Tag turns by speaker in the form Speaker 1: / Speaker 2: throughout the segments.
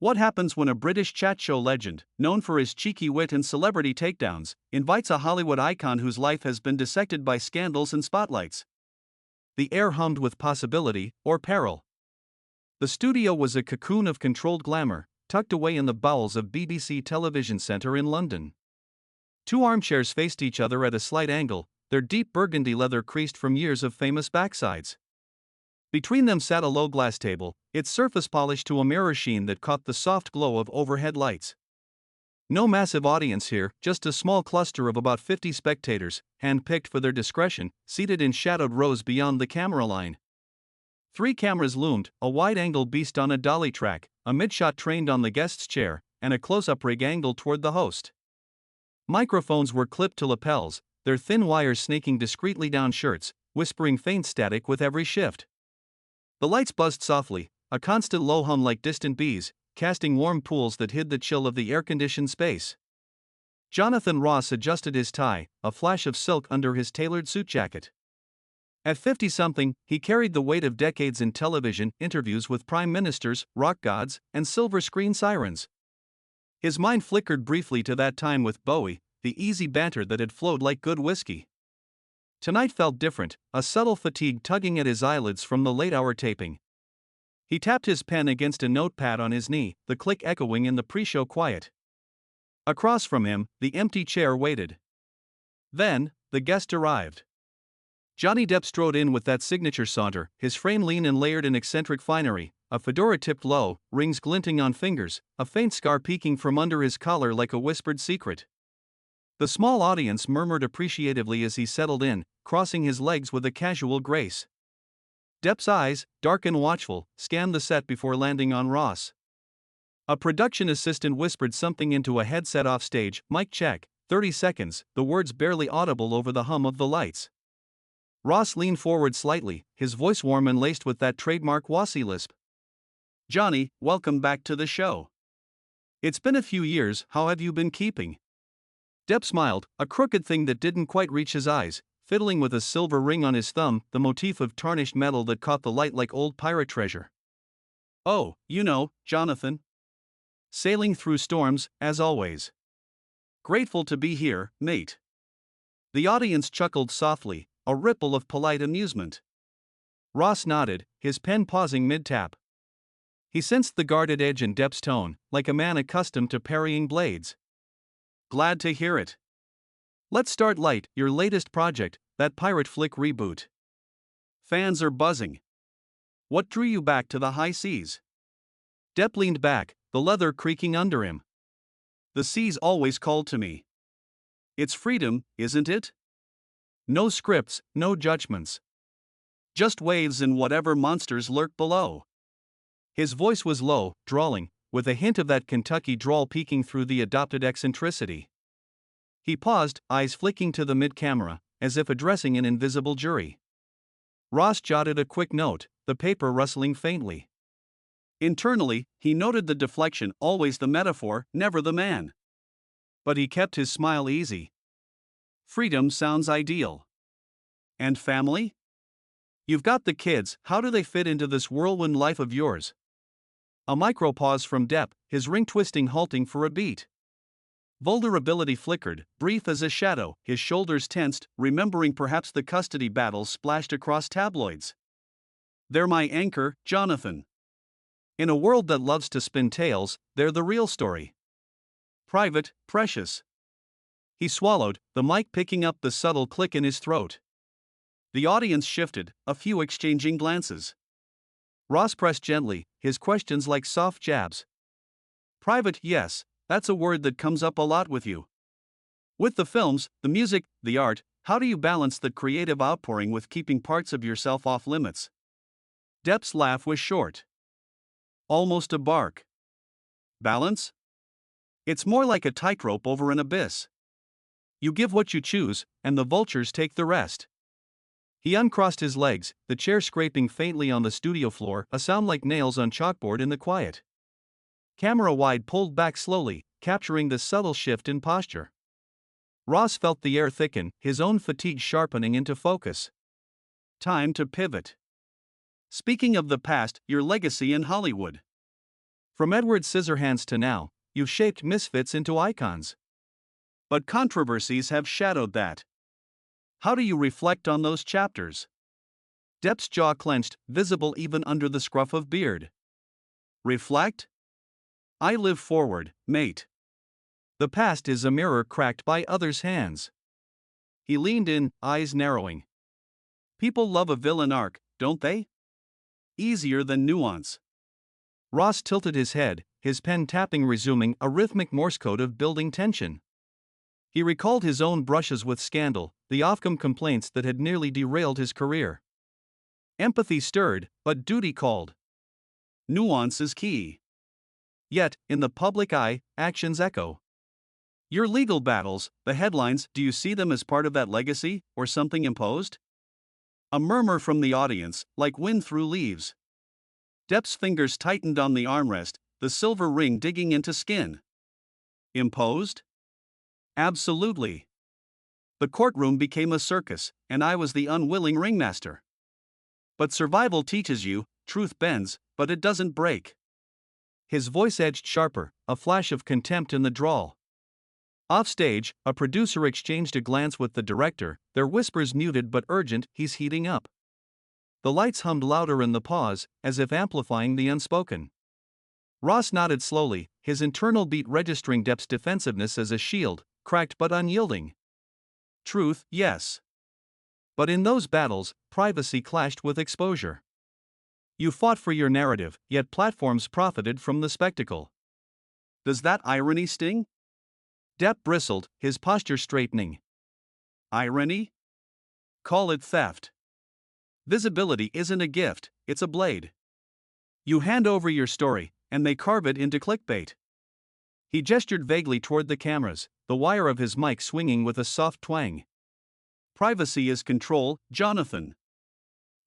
Speaker 1: What happens when a British chat show legend, known for his cheeky wit and celebrity takedowns, invites a Hollywood icon whose life has been dissected by scandals and spotlights? The air hummed with possibility, or peril. The studio was a cocoon of controlled glamour, tucked away in the bowels of BBC Television Centre in London. Two armchairs faced each other at a slight angle, their deep burgundy leather creased from years of famous backsides. Between them sat a low glass table, its surface polished to a mirror sheen that caught the soft glow of overhead lights. No massive audience here, just a small cluster of about 50 spectators, hand-picked for their discretion, seated in shadowed rows beyond the camera line. 3 cameras loomed, a wide-angle beast on a dolly track, a mid-shot trained on the guest's chair, and a close-up rig angled toward the host. Microphones were clipped to lapels, their thin wires snaking discreetly down shirts, whispering faint static with every shift. The lights buzzed softly, a constant low hum like distant bees, casting warm pools that hid the chill of the air-conditioned space. Jonathan Ross adjusted his tie, a flash of silk under his tailored suit jacket. At 50-something, he carried the weight of decades in television interviews with prime ministers, rock gods, and silver screen sirens. His mind flickered briefly to that time with Bowie, the easy banter that had flowed like good whiskey. Tonight felt different, a subtle fatigue tugging at his eyelids from the late-hour taping. He tapped his pen against a notepad on his knee, the click echoing in the pre-show quiet. Across from him, the empty chair waited. Then, the guest arrived. Johnny Depp strode in with that signature saunter, his frame lean and layered in eccentric finery, a fedora tipped low, rings glinting on fingers, a faint scar peeking from under his collar like a whispered secret. The small audience murmured appreciatively as he settled in, crossing his legs with a casual grace. Depp's eyes, dark and watchful, scanned the set before landing on Ross. A production assistant whispered something into a headset off stage, mic check, 30 seconds, the words barely audible over the hum of the lights. Ross leaned forward slightly, his voice warm and laced with that trademark Wasi lisp. "Johnny, welcome back to the show. It's been a few years, how have you been keeping?" Depp smiled, a crooked thing that didn't quite reach his eyes, fiddling with a silver ring on his thumb, the motif of tarnished metal that caught the light like old pirate treasure. "Oh, you know, Jonathan. Sailing through storms, as always. Grateful to be here, mate." The audience chuckled softly, a ripple of polite amusement. Ross nodded, his pen pausing mid-tap. He sensed the guarded edge in Depp's tone, like a man accustomed to parrying blades. "Glad to hear it. Let's start light, your latest project, that pirate flick reboot. Fans are buzzing. What drew you back to the high seas?" Depp leaned back, the leather creaking under him. "The seas always called to me. It's freedom, isn't it? No scripts, no judgments. Just waves and whatever monsters lurk below." His voice was low, drawling, with a hint of that Kentucky drawl peeking through the adopted eccentricity. He paused, eyes flicking to the mid-camera, as if addressing an invisible jury. Ross jotted a quick note, the paper rustling faintly. Internally, he noted the deflection, always the metaphor, never the man. But he kept his smile easy. "Freedom sounds ideal. And family? You've got the kids, how do they fit into this whirlwind life of yours?" A micro pause from Depp, his ring twisting halting for a beat. Vulnerability flickered, brief as a shadow, his shoulders tensed, remembering perhaps the custody battles splashed across tabloids. "They're my anchor, Jonathan. In a world that loves to spin tales, they're the real story. Private, precious." He swallowed, the mic picking up the subtle click in his throat. The audience shifted, a few exchanging glances. Ross pressed gently, his questions like soft jabs. "Private, yes, that's a word that comes up a lot with you. With the films, the music, the art, how do you balance the creative outpouring with keeping parts of yourself off limits?" Depp's laugh was short. Almost a bark. "Balance? It's more like a tightrope over an abyss. You give what you choose, and the vultures take the rest." He uncrossed his legs, the chair scraping faintly on the studio floor, a sound like nails on chalkboard in the quiet. Camera wide pulled back slowly, capturing the subtle shift in posture. Ross felt the air thicken, his own fatigue sharpening into focus. Time to pivot. "Speaking of the past, your legacy in Hollywood. From Edward Scissorhands to now, you've shaped misfits into icons. But controversies have shadowed that. How do you reflect on those chapters? Depp's jaw clenched, visible even under the scruff of beard. Reflect? I live forward, mate. The past is a mirror cracked by others' hands. He leaned in, eyes narrowing. People love a villain arc, don't they? Easier than nuance. Ross tilted his head, his pen tapping, resuming a rhythmic Morse code of building tension. He recalled his own brushes with scandal, the Ofcom complaints that had nearly derailed his career. Empathy stirred, but duty called. Nuance is key. Yet, in the public eye, actions echo. Your legal battles, the headlines, do you see them as part of that legacy, or something imposed? A murmur from the audience, like wind through leaves. Depp's fingers tightened on the armrest, the silver ring digging into skin. Imposed? Absolutely. The courtroom became a circus, and I was the unwilling ringmaster. But survival teaches you, truth bends, but it doesn't break. His voice edged sharper, a flash of contempt in the drawl. Offstage, a producer exchanged a glance with the director, their whispers muted but urgent. He's heating up. The lights hummed louder in the pause, as if amplifying the unspoken. Ross nodded slowly, his internal beat registering Depp's defensiveness as a shield, cracked but unyielding. Truth, yes. But in those battles, privacy clashed with exposure. You fought for your narrative, yet platforms profited from the spectacle. Does that irony sting? Depp bristled, his posture straightening. Irony? Call it theft. Visibility isn't a gift, it's a blade. You hand over your story, and they carve it into clickbait. He gestured vaguely toward the cameras, the wire of his mic swinging with a soft twang. Privacy is control, Jonathan.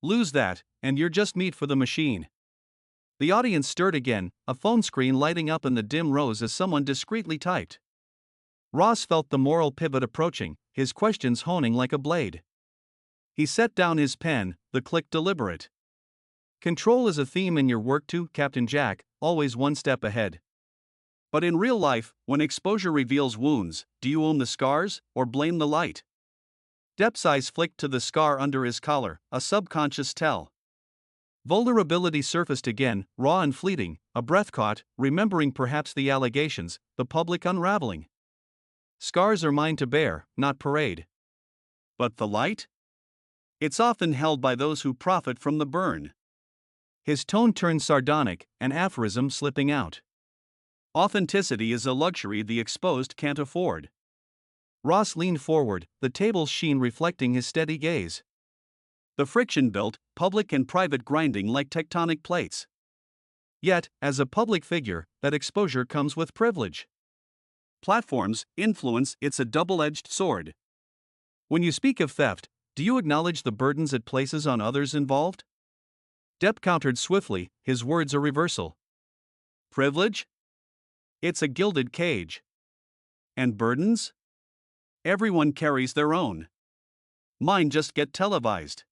Speaker 1: Lose that, and you're just meat for the machine. The audience stirred again, a phone screen lighting up in the dim rose as someone discreetly typed. Ross felt the moral pivot approaching, his questions honing like a blade. He set down his pen, the click deliberate. Control is a theme in your work too, Captain Jack, always one step ahead. But in real life, when exposure reveals wounds, do you own the scars, or blame the light? Depp's eyes flicked to the scar under his collar, a subconscious tell. Vulnerability surfaced again, raw and fleeting, a breath caught, remembering perhaps the allegations, the public unraveling. Scars are mine to bear, not parade. But the light? It's often held by those who profit from the burn. His tone turned sardonic, an aphorism slipping out. Authenticity is a luxury the exposed can't afford. Ross leaned forward, the table's sheen reflecting his steady gaze. The friction built, public and private grinding like tectonic plates. Yet, as a public figure, that exposure comes with privilege. Platforms, influence, it's a double-edged sword. When you speak of theft, do you acknowledge the burdens it places on others involved? Depp countered swiftly, his words a reversal. Privilege? It's a gilded cage. And burdens? Everyone carries their own. Mine just get televised.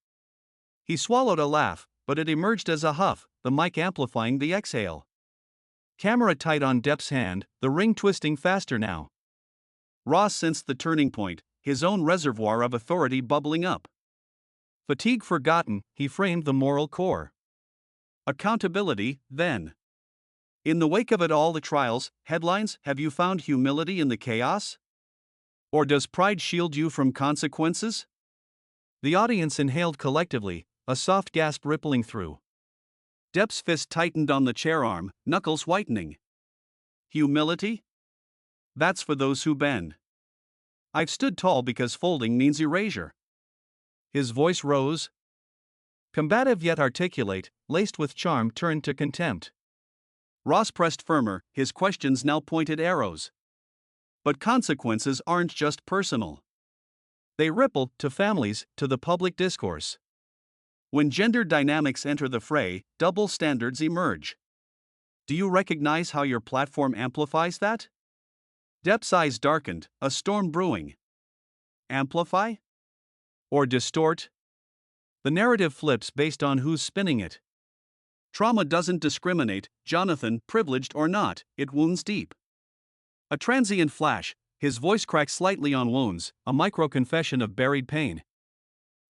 Speaker 1: He swallowed a laugh, but it emerged as a huff, the mic amplifying the exhale. Camera tight on Depp's hand, the ring twisting faster now. Ross sensed the turning point, his own reservoir of authority bubbling up. Fatigue forgotten, he framed the moral core. Accountability, then. In the wake of it all, the trials, headlines, have you found humility in the chaos? Or does pride shield you from consequences? The audience inhaled collectively, a soft gasp rippling through. Depp's fist tightened on the chair arm, knuckles whitening. Humility? That's for those who bend. I've stood tall because folding means erasure. His voice rose. Combative yet articulate, laced with charm turned to contempt. Ross pressed firmer, his questions now pointed arrows. But consequences aren't just personal. They ripple to families, to the public discourse. When gender dynamics enter the fray, double standards emerge. Do you recognize how your platform amplifies that? Depp's eyes darkened, a storm brewing. Amplify? Or distort? The narrative flips based on who's spinning it. Trauma doesn't discriminate, Jonathan, privileged or not, it wounds deep. A transient flash, his voice cracked slightly on wounds, a micro-confession of buried pain.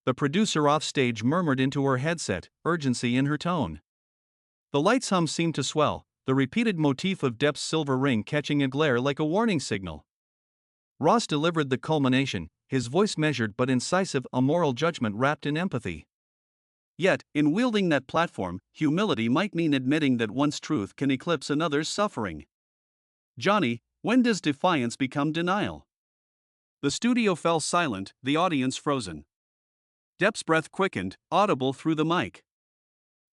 Speaker 1: The producer offstage murmured into her headset, urgency in her tone. The light's hum seemed to swell, the repeated motif of Depp's silver ring catching a glare like a warning signal. Ross delivered the culmination, his voice measured but incisive, a moral judgment wrapped in empathy. Yet, in wielding that platform, humility might mean admitting that one's truth can eclipse another's suffering. Johnny, when does defiance become denial? The studio fell silent, the audience frozen. Depp's breath quickened, audible through the mic.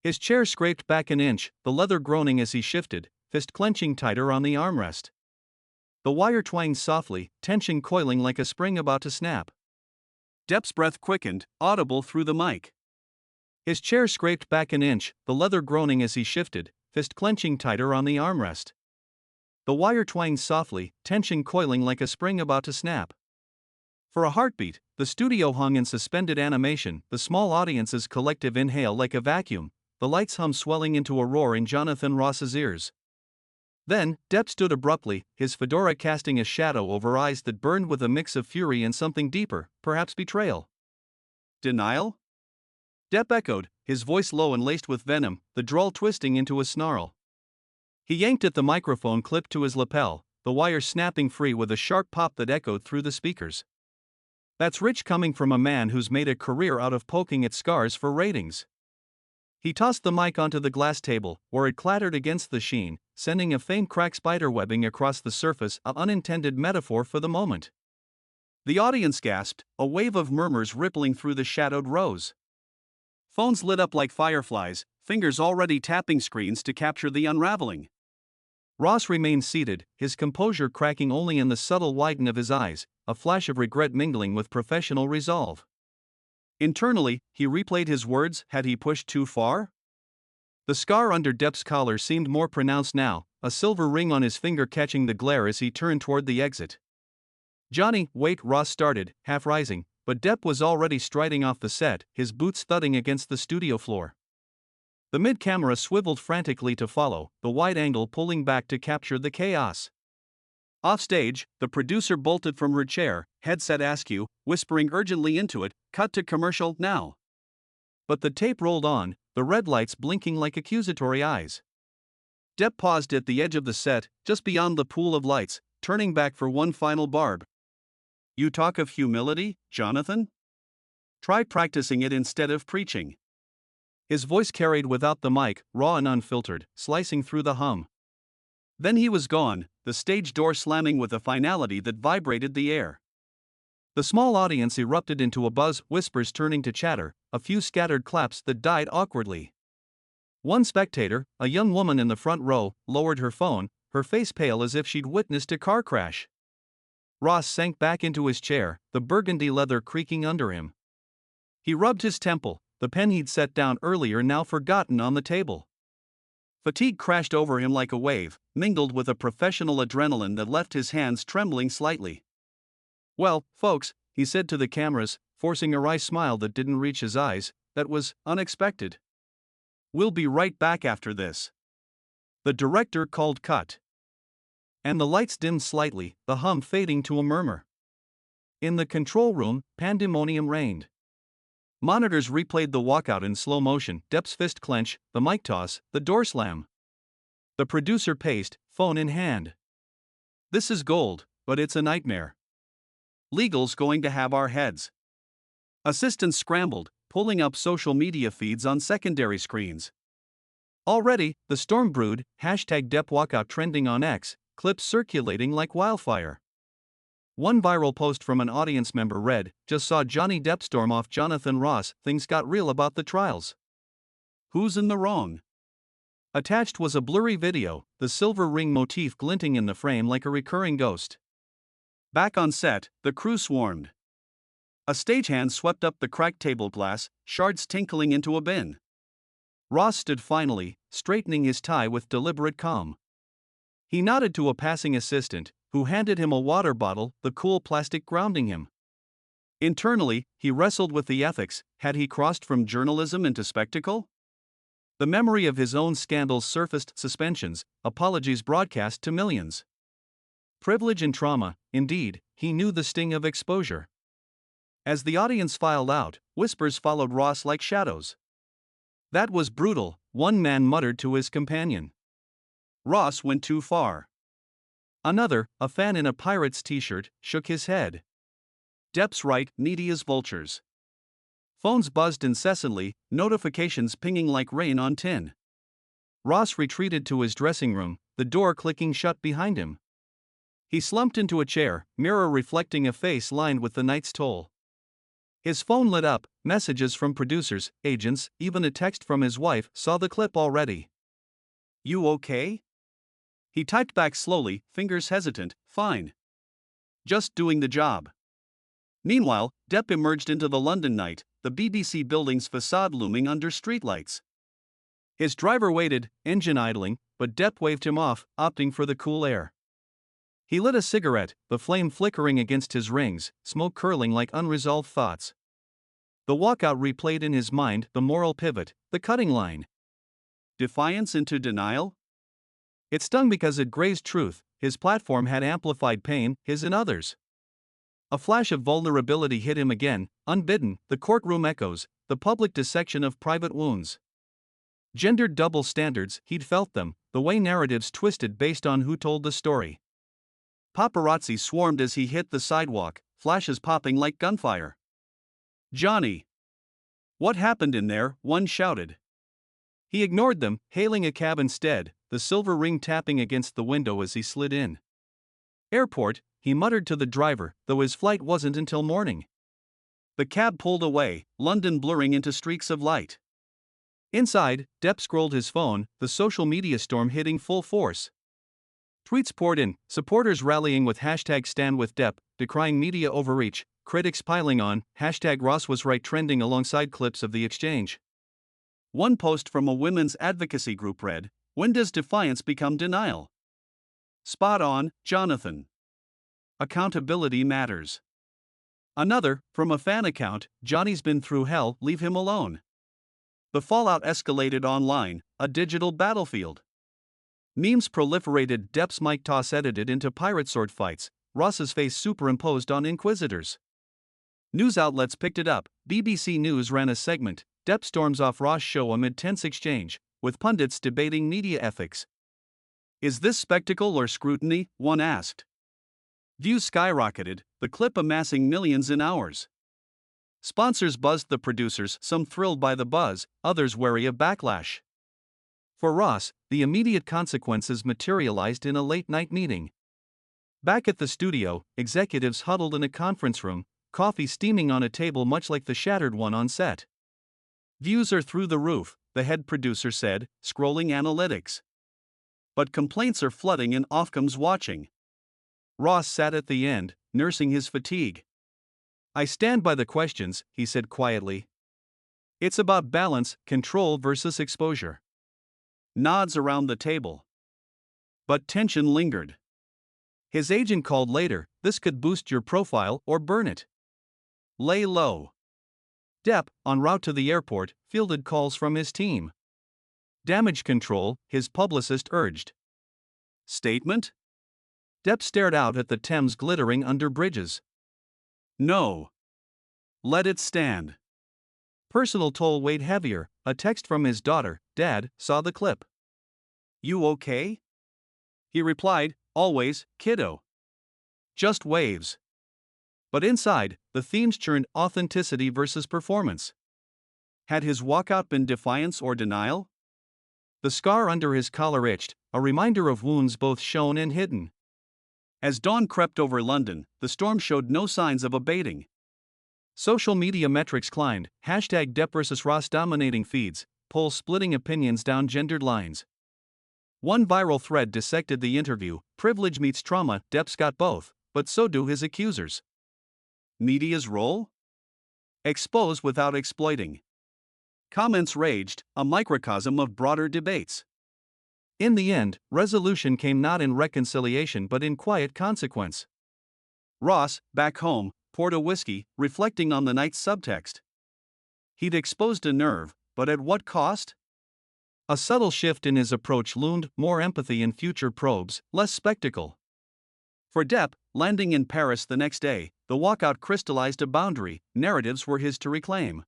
Speaker 1: His chair scraped back an inch, the leather groaning as he shifted, fist clenching tighter on the armrest. The wire twanged softly, tension coiling like a spring about to snap. Depp's breath quickened, audible through the mic. His chair scraped back an inch, the leather groaning as he shifted, fist clenching tighter on the armrest. The wire twanged softly, tension coiling like a spring about to snap. For a heartbeat, the studio hung in suspended animation, the small audience's collective inhale like a vacuum, the lights hum swelling into a roar in Jonathan Ross's ears. Then, Depp stood abruptly, his fedora casting a shadow over eyes that burned with a mix of fury and something deeper, perhaps betrayal. Denial? Depp echoed, his voice low and laced with venom, the drawl twisting into a snarl. He yanked at the microphone clipped to his lapel, the wire snapping free with a sharp pop that echoed through the speakers. That's rich coming from a man who's made a career out of poking at scars for ratings. He tossed the mic onto the glass table, where it clattered against the sheen, sending a faint crack spiderwebbing across the surface, an unintended metaphor for the moment. The audience gasped, a wave of murmurs rippling through the shadowed rows. Phones lit up like fireflies, fingers already tapping screens to capture the unraveling. Ross remained seated, his composure cracking only in the subtle widen of his eyes, a flash of regret mingling with professional resolve. Internally, he replayed his words. Had he pushed too far? The scar under Depp's collar seemed more pronounced now, a silver ring on his finger catching the glare as he turned toward the exit. Johnny, wait, Ross started, half rising, but Depp was already striding off the set, his boots thudding against the studio floor. The mid-camera swiveled frantically to follow, the wide angle pulling back to capture the chaos. Offstage, the producer bolted from her chair, headset askew, whispering urgently into it, cut to commercial, now. But the tape rolled on, the red lights blinking like accusatory eyes. Depp paused at the edge of the set, just beyond the pool of lights, turning back for one final barb. You talk of humility, Jonathan? Try practicing it instead of preaching. His voice carried without the mic, raw and unfiltered, slicing through the hum. Then he was gone, the stage door slamming with a finality that vibrated the air. The small audience erupted into a buzz, whispers turning to chatter, a few scattered claps that died awkwardly. One spectator, a young woman in the front row, lowered her phone, her face pale as if she'd witnessed a car crash. Ross sank back into his chair, the burgundy leather creaking under him. He rubbed his temple, the pen he'd set down earlier now forgotten on the table. Fatigue crashed over him like a wave, mingled with a professional adrenaline that left his hands trembling slightly. Well, folks, he said to the cameras, forcing a wry smile that didn't reach his eyes, that was unexpected. We'll be right back after this. The director called cut. And the lights dimmed slightly, the hum fading to a murmur. In the control room, pandemonium reigned. Monitors replayed the walkout in slow motion, Depp's fist clench, the mic toss, the door slam. The producer paced, phone in hand. This is gold, but it's a nightmare. Legal's going to have our heads. Assistants scrambled, pulling up social media feeds on secondary screens. Already, the storm brewed, #DeppWalkout trending on X, clips circulating like wildfire. One viral post from an audience member read, just saw Johnny Depp storm off Jonathan Ross, things got real about the trials. Who's in the wrong? Attached was a blurry video, the silver ring motif glinting in the frame like a recurring ghost. Back on set, the crew swarmed. A stagehand swept up the cracked table glass, shards tinkling into a bin. Ross stood finally, straightening his tie with deliberate calm. He nodded to a passing assistant, who handed him a water bottle, the cool plastic grounding him. Internally, he wrestled with the ethics. Had he crossed from journalism into spectacle? The memory of his own scandals surfaced, suspensions, apologies broadcast to millions. Privilege and trauma, indeed, he knew the sting of exposure. As the audience filed out, whispers followed Ross like shadows. "That was brutal," one man muttered to his companion. "Ross went too far." Another, a fan in a Pirates t-shirt, shook his head. "Depp's right, needy as vultures." Phones buzzed incessantly, notifications pinging like rain on tin. Ross retreated to his dressing room, the door clicking shut behind him. He slumped into a chair, mirror reflecting a face lined with the night's toll. His phone lit up, messages from producers, agents, even a text from his wife. "Saw the clip already. You okay?" He typed back slowly, fingers hesitant. "Fine. Just doing the job." Meanwhile, Depp emerged into the London night, the BBC building's facade looming under streetlights. His driver waited, engine idling, but Depp waved him off, opting for the cool air. He lit a cigarette, the flame flickering against his rings, smoke curling like unresolved thoughts. The walkout replayed in his mind, the moral pivot, the cutting line. Defiance into denial? It stung because it grazed truth. His platform had amplified pain, his and others. A flash of vulnerability hit him again, unbidden, the courtroom echoes, the public dissection of private wounds. Gendered double standards, he'd felt them, the way narratives twisted based on who told the story. Paparazzi swarmed as he hit the sidewalk, flashes popping like gunfire. "Johnny! What happened in there?" one shouted. He ignored them, hailing a cab instead, the silver ring tapping against the window as he slid in. "Airport," he muttered to the driver, though his flight wasn't until morning. The cab pulled away, London blurring into streaks of light. Inside, Depp scrolled his phone, the social media storm hitting full force. Tweets poured in, supporters rallying with #StandWithDepp, decrying media overreach, critics piling on, #RossWasRight trending alongside clips of the exchange. One post from a women's advocacy group read, "When does defiance become denial?" Spot on, Jonathan. Accountability matters. Another, from a fan account, "Johnny's been through hell, leave him alone." The fallout escalated online, a digital battlefield. Memes proliferated, Depp's mic toss edited into pirate sword fights, Ross's face superimposed on inquisitors. News outlets picked it up, BBC News ran a segment, "Depp storms off Ross show amid tense exchange," with pundits debating media ethics. "Is this spectacle or scrutiny?" one asked. Views skyrocketed, the clip amassing millions in hours. Sponsors buzzed the producers, some thrilled by the buzz, others wary of backlash. For Ross, the immediate consequences materialized in a late-night meeting. Back at the studio, executives huddled in a conference room, coffee steaming on a table much like the shattered one on set. "Views are through the roof," the head producer said, scrolling analytics. "But complaints are flooding and Ofcom's watching." Ross sat at the end, nursing his fatigue. "I stand by the questions," he said quietly. "It's about balance, control versus exposure." Nods around the table. But tension lingered. His agent called later, "This could boost your profile or burn it. Lay low." Depp, en route to the airport, fielded calls from his team. "Damage control," his publicist urged. "Statement?" Depp stared out at the Thames glittering under bridges. "No. Let it stand." Personal toll weighed heavier, a text from his daughter, "Dad, saw the clip. You okay?" He replied, "Always, kiddo. Just waves." But inside, the themes churned, authenticity versus performance. Had his walkout been defiance or denial? The scar under his collar itched, a reminder of wounds both shown and hidden. As dawn crept over London, the storm showed no signs of abating. Social media metrics climbed, #Depp vs Ross dominating feeds, polls splitting opinions down gendered lines. One viral thread dissected the interview, "Privilege meets trauma, Depp's got both, but so do his accusers." Media's role? Expose without exploiting. Comments raged, a microcosm of broader debates. In the end, resolution came not in reconciliation but in quiet consequence. Ross, back home, poured a whiskey, reflecting on the night's subtext. He'd exposed a nerve, but at what cost? A subtle shift in his approach loomed, more empathy in future probes, less spectacle. For Depp, landing in Paris the next day, the walkout crystallized a boundary. Narratives were his to reclaim.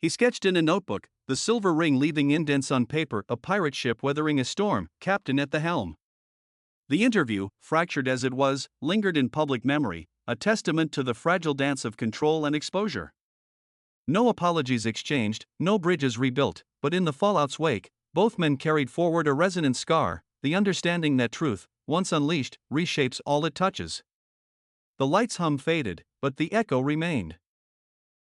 Speaker 1: He sketched in a notebook, the silver ring leaving indents on paper, a pirate ship weathering a storm, captain at the helm. The interview, fractured as it was, lingered in public memory, a testament to the fragile dance of control and exposure. No apologies exchanged, no bridges rebuilt, but in the fallout's wake, both men carried forward a resonant scar, the understanding that truth, once unleashed, reshapes all it touches. The light's hum faded, but the echo remained.